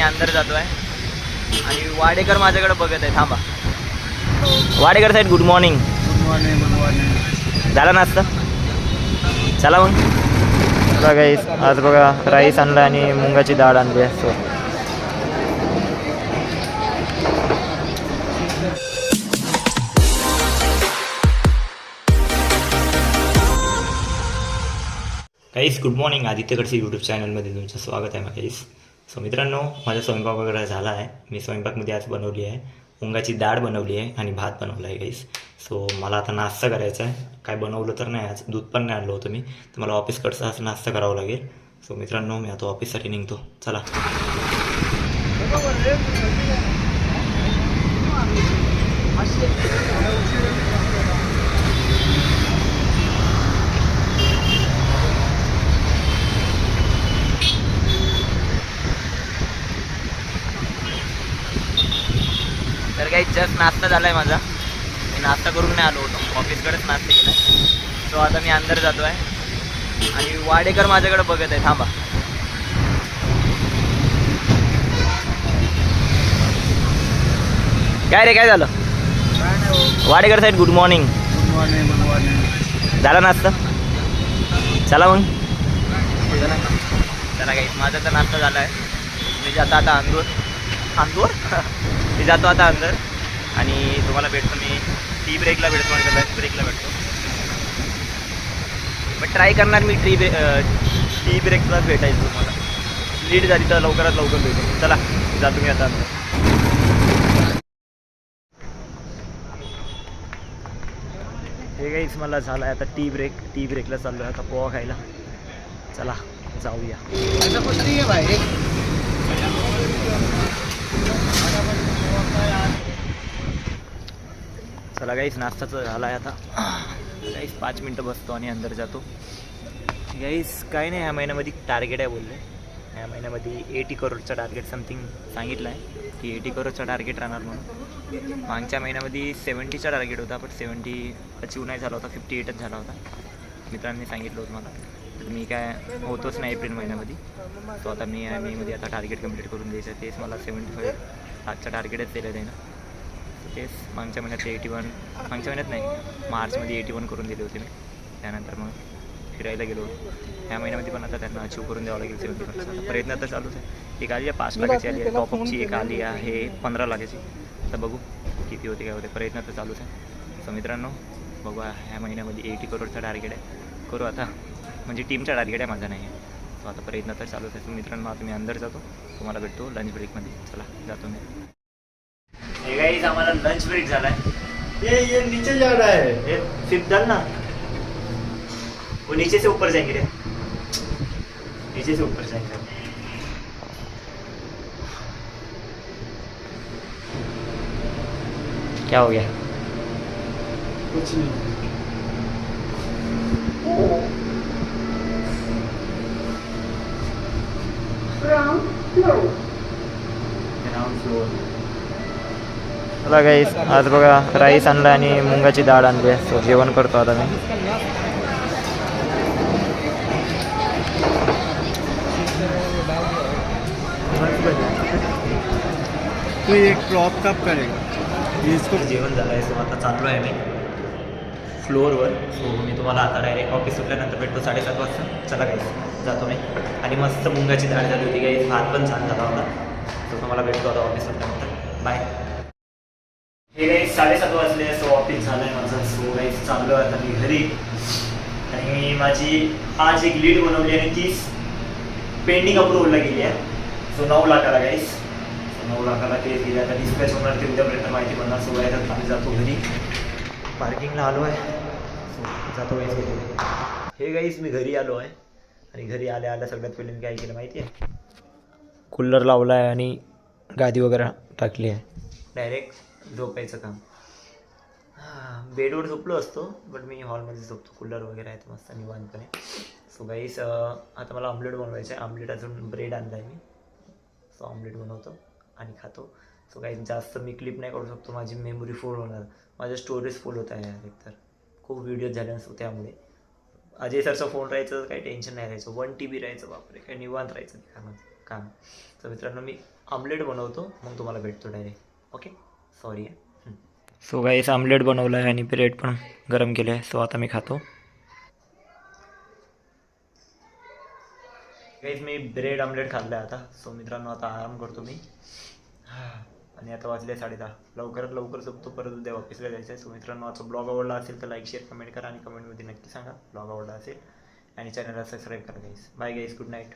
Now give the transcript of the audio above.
मी अंदर जातो आहे आणि वाडेकर माझ्याकडे बघत आहे. थांबा वाडेकर साहेब, good morning. Good morning. Good morning. झाला नाश्ता? चला मग. बघा गाईस, आज बघा राईस आणला आणि मुंगाची डाळ आणली आहे. So guys, good morning. आदित्यकडचे YouTube चॅनलमध्ये तुमचं स्वागत आहे गाईस. सो मित्रांनो, माझा स्वयंपाक वगैरे झाला आहे. मी स्वयंपाकमध्ये आज बनवली आहे मुंगाची डाळ बनवली आहे आणि भात बनवला आहे गाईस. सो मला आता नाश्ता करायचा आहे. काय बनवलं तर नाही, आज दूध पण नाही आणलं होतं मी, तर मला ऑफिसकडचा आज नाश्ता करावा लागेल. सो मित्रांनो, मी आता ऑफिससाठी निघतो. चला. तर काही जस्ट नाश्ता झाला आहे माझा. मी नाश्ता करून नाही आलो होतो, ऑफिसकडेच नाश्ता केला. सो आता मी अंदर जातो आहे आणि वाडेकर माझ्याकडे बघत आहे. थांबा. काय रे, काय झालं? वाडेकर साहेब, good morning. Good morning. Good morning. झाला नाश्ता? चला मग. चला काही, माझा तर नाश्ता झाला आहे. मी जातो आता अंदूर मी जातो आता अंदर आणि तुम्हाला भेटतो मी टी ब्रेकला भेटतो आणि लंच ब्रेकला भेटतो. पण ट्राय करणार मी टी ब्रेकलाच भेटायचं. तुम्हाला लीड झाली तर लवकरात लवकर भेटतो. चला जातो मी आता अंदर. हे काहीच मला झालं आहे आता टी ब्रेकला चाललो आहे आता पोहा खायला. चला जाऊया. चला गाईस, नाश्ताचं झाला आहे आता. गाईस 5 मिनटं बसतो आणि अंदर जातो. गाईस काय नाही, ह्या महिन्यामध्ये टार्गेट आहे बोलले. ह्या महिन्यामध्ये 80 करोडचं टार्गेट समथिंग सांगितलं आहे की 80 करोडचं टार्गेट राहणार म्हणून. मागच्या महिन्यामध्ये 70चा टार्गेट होता, पण 70 अचीव नाही झाला होता, 58च झाला होता. मित्रांनी सांगितलं होतं मला, तर मी काय होतोच नाही एप्रिल महिन्यामध्ये. सो आता मी मध्ये आता टार्गेट कंप्लीट करून द्यायचं. तेच मला 75 आजचं टार्गेटच दिलं आहे ना. तेच मागच्या महिन्यात 81, मागच्या महिन्यात नाही, मार्चमध्ये 81 करून दिले होते मी. त्यानंतर मग फिरायला गेलो. ह्या महिन्यामध्ये पण आता त्यांना अचीव करून द्यावं लागेल 70%. प्रयत्न तर चालूच आहे. एक आली आहे 5 लाखाची आली आहे, टॉपअपची एक आली आहे 15 लाखाची. आता बघू किती होते काय होते, प्रयत्न तर चालूच आहे. सो मित्रांनो, बघू ह्या महिन्यामध्ये 80 करोडचा टार्गेट आहे. करू आता, म्हणजे टीमचा टार्गेट आहे, माझा नाही आहे. सो आता प्रयत्न तर चालूच आहे. सो मित्रांनो, आता मी अंदर जातो, तुम्हाला भेटतो लंच ब्रेकमध्ये. चला जातो मी. हे गाईस, आम्हाला लंच ब्रेक झाला है. ये नीचे जा रहा है. ये सिर्फ डाल ना, वो नीचे से ऊपर जाएंगे रे, नीचे से ऊपर जाएंगे. क्या हो गया? कुछ नहीं. Ground floor. चला गाईस, आज बघा राईस आणला आणि मुंगाची डाळ आणली आहे. सो जेवण करतो आता मी. तू एक ड्रॉप कब करेगा? इसको जेवण झालं आहे. सो आता चाललो आहे मी फ्लोअरवर. सो मी तुम्हाला आता डायरेक्ट ऑफिस सुटल्यानंतर भेटतो 7:30 वाजता. चला गाईस, जातो मी. आणि मस्त मुंगाची डाळ झाली होती गाईस, भात पण छान झाला होता. सो तुम्हाला भेटतो आता ऑफिस सुटल्यानंतर. बाय. हे गाईस 7:30 वाजले. सो ऑफिस झालं आहे माझं. सो गाईस चाललो आहे आता मी घरी. आणि माझी आज एक लीड बनवली आणि 30 पेंडिंग अप्रूव्हलला गेली आहे. सो 9 लाखाला गाईस, 9 लाखाला केस गेली. आता डिस्पॅच होणार ते उद्यापर्यंत माहिती पडणार. सो गाईस आम्ही जातो घरी. पार्किंगला आलो आहे. सो जातो गाईस घरी. हे गाईस, मी घरी आलो आहे आणि घरी आल्या सगळ्यात पहिले मी काय केलं माहिती आहे, कूलर लावला आहे आणि गादी वगैरे टाकली आहे. डायरेक्ट झोपायचं काम. बेडवर झोपलो असतो, बट मी हॉलमध्ये झोपतो. कूलर वगैरे आहे तर मस्त निवांतपणे. सो गाईस, आता मला ऑमलेट बनवायचं आहे. ऑमलेट अजून ब्रेड आणला आहे मी. सो ऑमलेट बनवतो आणि खातो. सो काही जास्त मी क्लिप नाही करू शकतो, माझी मेमरी फुल होणार, माझं स्टोरेज फुल होत आहे यार. एकतर खूप व्हिडिओज झाले नसतो, त्यामुळे अजय सरचा फोन राहायचं काही टेन्शन नाही राहायचं. 1 TB राहायचं, बापरे काय निवांत राहायचं. काम. तर मित्रांनो मी आमलेट बनवतो मग तुम्हाला भेटतो direct. Okay sorry. So guys omelette बनवलं आहे आणि ब्रेड पण गरम केले आहे. सो आता मी खातो. गाईस मी ब्रेड आमलेट खाल्लं आहे आता. सो मित्रांनो आता आराम करतो मी. आणि आता वाजले 10:30. लवकरात लवकर झोपतो, परत उद्या ऑफिसला जायचं आहे. सो मित्रांनो आजचा ब्लॉग आवडला असेल तर लाईक शेअर कमेंट करा आणि कमेंटमध्ये नक्की सांगा ब्लॉग आवडला असेल आणि चॅनलला सबस्क्राईब करा गाईस. बाय गाईस, गुड नाईट.